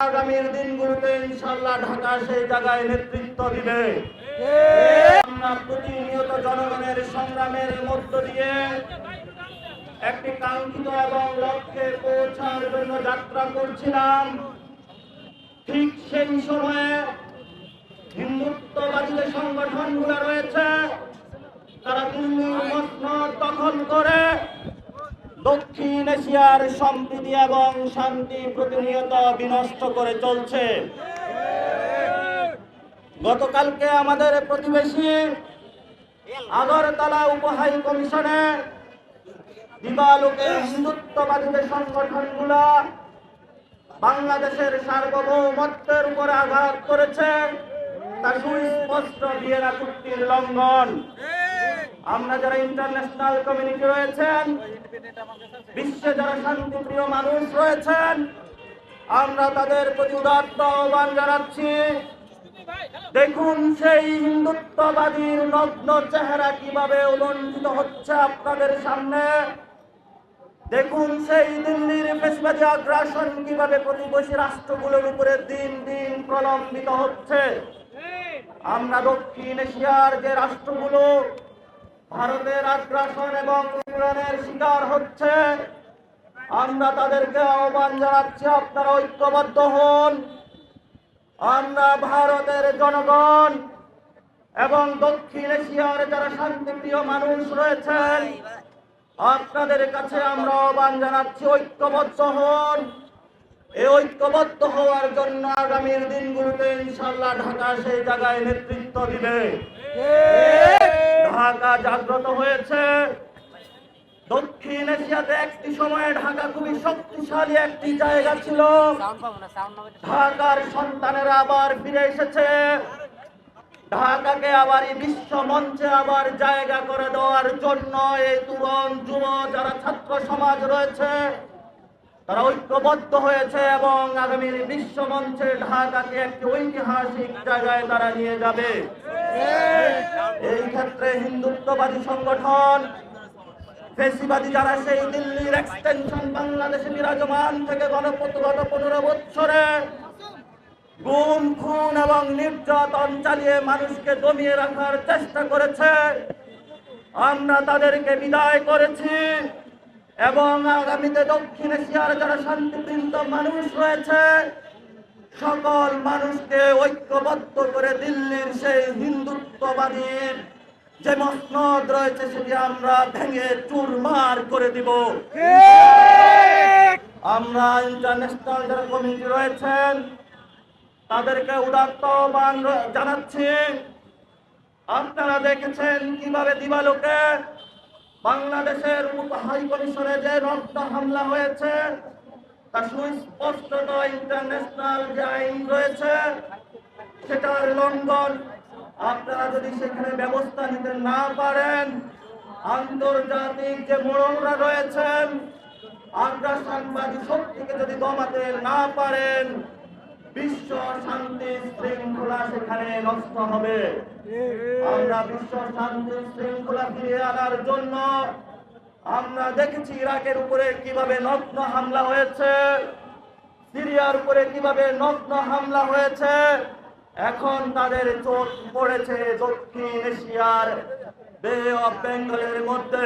আগামীর দিনগুলোতে ইনশাআল্লাহ ঢাকা সেই জায়গায় নেতৃত্ব দিবে। আমরা প্রতিনিয়ত জনগণের সংগ্রামের মধ্য দিয়ে একটি কাঙ্ক্ষিত এবং লক্ষ্যে পৌঁছার জন্য যাত্রা করছিলাম। ঠিক সেই সময়ে হিন্দুত্ববাদী যে সংগঠনগুলো রয়েছে তারা দিল্লির মসনদ দখল করে দক্ষিণ এশিয়ার সম্প্রীতি এবং শান্তি প্রতিনিয়ত বিনষ্ট করে চলছে। গতকালকে আমাদের প্রতিবেশী আগরতলা উপহাই কমিশনে দিবালোকে হিন্দুত্ববাদী যে সংগঠনগুলো বাংলাদেশের সার্বভৌমত্বের উপর আঘাত করেছে তা সুস্পষ্ট ভিয়েনা চুক্তির লঙ্ঘন। আমরা যারা ইন্টারন্যাশনাল কমিউনিটি রয়েছেন, বিশ্বে যারা শান্তিপ্রিয় মানুষ রয়েছেন, আমরা তাদের প্রতি উদাত্ত আহ্বান জানাচ্ছি। দেখুন সেই হিন্দুত্ববাদীর নগ্ন চেহারা কিভাবে উলঙ্ঘিত হচ্ছে আপনাদের সামনে। দেখুন সেই দিল্লির ফেসিবাদী আগ্রাসন কিভাবে প্রতিবেশী রাষ্ট্রগুলোর উপরে দিন দিন প্রলম্বিত হচ্ছে। আমরা দক্ষিণ এশিয়ার যে রাষ্ট্রগুলো ভারতের আগ্রাসন এবং নিপীড়নের শিকার হচ্ছে, আমরা তাদেরকে আহ্বান জানাচ্ছি আপনারা ঐক্যবদ্ধ হন। আমরা ভারতের জনগণ এবং দক্ষিণ এশিয়ার যারা শান্তিপ্রিয় মানুষ রয়েছেন আপনাদের কাছে আমরা আহ্বান জানাচ্ছি ঐক্যবদ্ধ হন। এই ঐক্যবদ্ধ হওয়ার জন্য আগামীর দিনগুলোতে ইনশাআল্লাহ ঢাকা সেই জায়গায় নেতৃত্ব দিবে। ঢাকা জাগ্রত হয়েছে। দক্ষিণ এশিয়াতে একটি সময়ে ঢাকা খুবই শক্তিশালী একটি জায়গা ছিল। ঢাকার সন্তানেরা আবার ফিরে এসেছে। ঢাকাকে আবার এই বিশ্ব মঞ্চে আবার জায়গা করে দেওয়ার জন্য এই তরুণ যুব যারা ছাত্র সমাজ রয়েছে তারা ঐক্যবদ্ধ হয়েছে এবং আগামীর বিশ্ব মঞ্চে ঢাকাকে একটি ঐতিহাসিক জায়গায় তারা নিয়ে যাবে। এই ক্ষেত্রে হিন্দুত্ববাদী সংগঠন ফেসিবাদী যারা সেই দিল্লির এক্সটেনশন বাংলাদেশে বিরাজমান থেকে গত 15 বছরে গুম খুন এবং নির্যাতন চালিয়ে মানুষকে দমিয়ে রাখার চেষ্টা করেছে, আমরা তাদেরকে বিদায় করেছি এবং আগামীতে দক্ষিণ এশিয়ার যারা শান্তিপ্রিয় মানুষ রয়েছে সকল মানুষকে ঐক্যবদ্ধ করে দিল্লির সেই হিন্দুত্ববাদীর যে মসনদ রয়েছে সেটি আমরা ভেঙে চুরমার করে দিব। আমরা ইন্টারন্যাশনাল যারা কমিউনিটি রয়েছেন তাদেরকে উদাত্ত আহ্বান জানাচ্ছি। আপনারা দেখেছেন কিভাবে দিবালোকে বাংলাদেশের হাই কমিশনে যে নগ্ন হামলা হয়েছে তা সুস্পষ্টত ইন্টারন্যাশনাল যে আইন রয়েছে সেটার লঙ্ঘন। আপনারা যদি সেখানে ব্যবস্থা নিতে না পারেন, আন্তর্জাতিক যে মোড়লরা রয়েছেন আগ্রাসনবাদী শক্তিকে যদি দমাতে না পারেন, বিশ্ব শান্তি শৃঙ্খলা সেখানে নষ্ট হবে। আমরা বিশ্ব শান্তি শৃঙ্খলা ফিরিয়ে আনার জন্য আমরা দেখেছি ইরাকের উপরে কিভাবে নগ্ন হামলা হয়েছে, সিরিয়ার উপরে কিভাবে নগ্ন হামলা হয়েছে। এখন তাদের চোখ পড়েছে দক্ষিণ এশিয়ার বে অফ বেঙ্গলের মধ্যে।